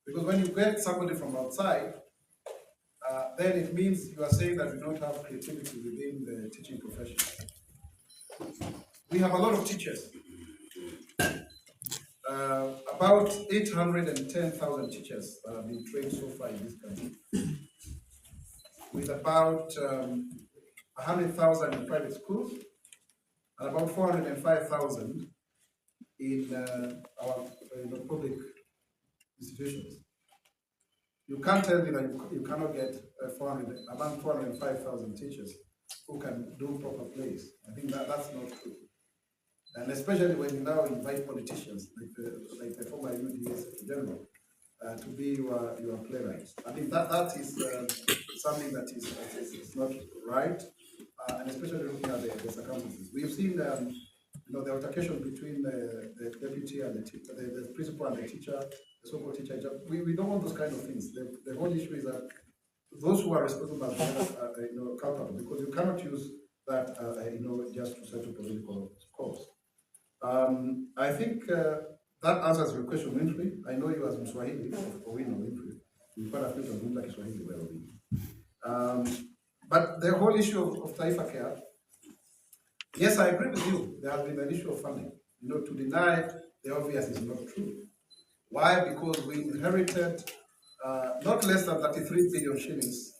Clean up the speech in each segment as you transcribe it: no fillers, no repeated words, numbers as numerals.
Because when you get somebody from outside, then it means you are saying that we don't have creativity within the teaching profession. We have a lot of teachers, about 810,000 teachers that have been trained so far in this country, with about 100,000 in private schools and about 405,000 in our public institutions. You can't tell me that you cannot get around 405,000 teachers who can do proper plays. I think that's not true. And especially when you now invite politicians, like the former UDA Secretary General, to be your playwrights. I think that is something that is not right, and especially looking at the circumstances. We've seen the altercation between the deputy and the principal and the teacher, the so-called teacher. We don't want those kind of things. The whole issue is that those who are responsible are accountable, because you cannot use that just to settle political scores. I think that answers your question, Winfrey. I know you as Mswahili, or we know Winfrey. You quite a few of them like Swahili well. But the whole issue of Taifa Care, yes, I agree with you. There has been an issue of funding. To deny the obvious is not true. Why? Because we inherited not less than 33 billion shillings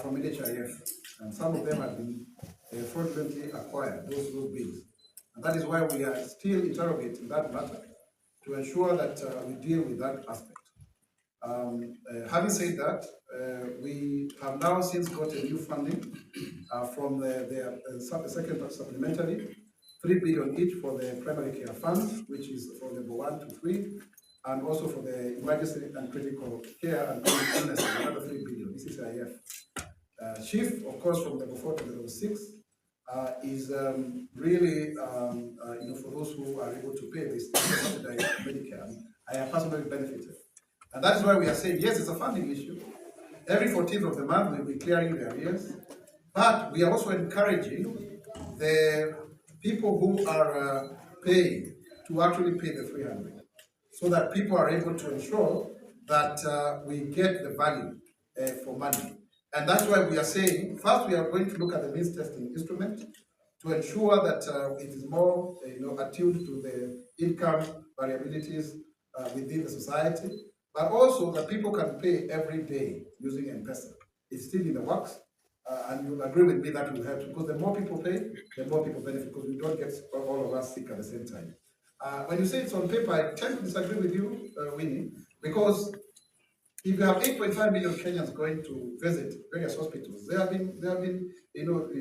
from NHIF, and some of them have been fraudulently acquired, those bills. And that is why we are still interrogating that matter to ensure that we deal with that aspect. Having said that, we have now since got a new funding from the second supplementary, 3 billion each for the primary care fund, which is for level 1 to 3, and also for the emergency and critical care and illness, another 3 billion. This is IF. Shift, of course, from level 4 to level 6 is really for those who are able to pay this Medicare. I have personally benefited. And that's why we are saying, yes, it's a funding issue. Every 14th of the month, we'll be clearing the arrears. But we are also encouraging the people who are paying to actually pay the 300, so that people are able to ensure that we get the value for money. And that's why we are saying, first, we are going to look at the means testing instrument to ensure that it is more attuned to the income variabilities within the society, but also that people can pay every day using M-Pesa. It's still in the works, and you'll agree with me that will help, because the more people pay, the more people benefit, because we don't get all of us sick at the same time. When you say it's on paper, I tend to disagree with you, Winnie, because if you have 8.5 million Kenyans going to visit various hospitals, they have been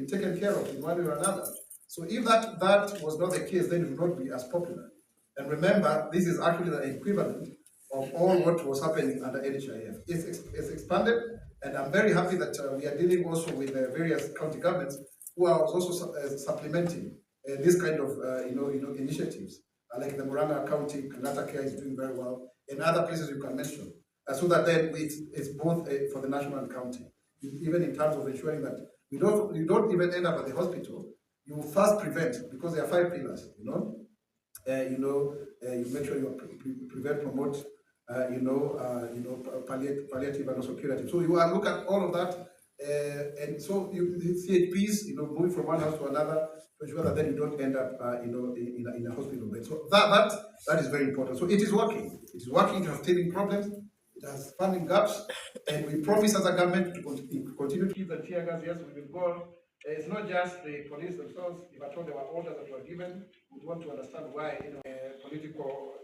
taken care of in one way or another. So if that was not the case, then it would not be as popular. And remember, this is actually the equivalent of all what was happening under NHIF. It's expanded, and I'm very happy that we are dealing also with various county governments who are also supplementing this kind of initiatives. Like the Murang'a County, Kenyatta Care is doing very well, and other places you can mention. So that then it's both for the national and county, even in terms of ensuring that you don't even end up at the hospital. You first prevent, because there are 5 pillars. You make sure you prevent, promote, palliative and also curative. So you look at all of that, and so you CHPs, moving from one house to another to ensure that then you don't end up, in a hospital bed. So that is very important. So it is working. It is working. It has teething problems. It has funding gaps, and we promise as a government to continue to keep the tear gas. Yes, we will go on. It's not just the police themselves. If at all there were orders that were given, we want to understand why political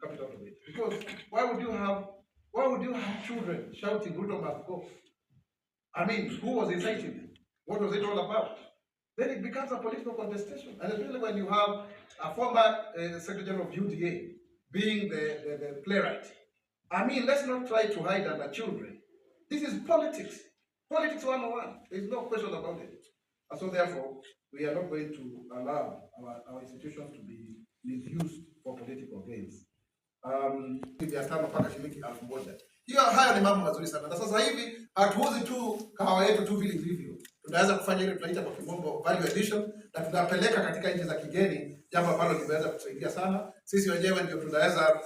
capital of it. Because why would you have children shouting "Ruto must go"? I mean, who was inciting them? What was it all about? Then it becomes a political contestation, and especially when you have a former Secretary General of UDA being the playwright. I mean, let's not try to hide under children. This is politics. Politics 101. There's no question about it. And so therefore, we are not going to allow our institutions to be misused for political gains. Hiyo hayo ni mambo mazuri sana. Na sasa hivi hatuuzi tu kahawa yetu tu vile ilivyo. Tunaweza kufanya ile tunaita kwa kimombo value addition, na tunapeleka katika nchi za kigeni, jambo ambalo limeweza kusaidia sana. Sisi wenyewe ndio tunaweza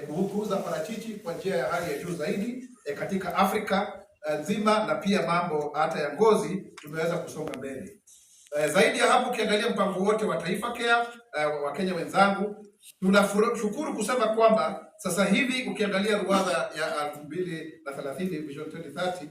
kuuza parachichi kwa njia ya hali ya juu zaidi katika Afrika nzima, na pia mambo hata ya ngozi tumeweza kusonga mbele. Zaidi ya hapo, ukiangalia mpango wote wa Taifa Care, Wakenya wenzangu, tunashukuru kusema kwamba sasa hivi ukiangalia ruwaza ya 2030 Vision 2030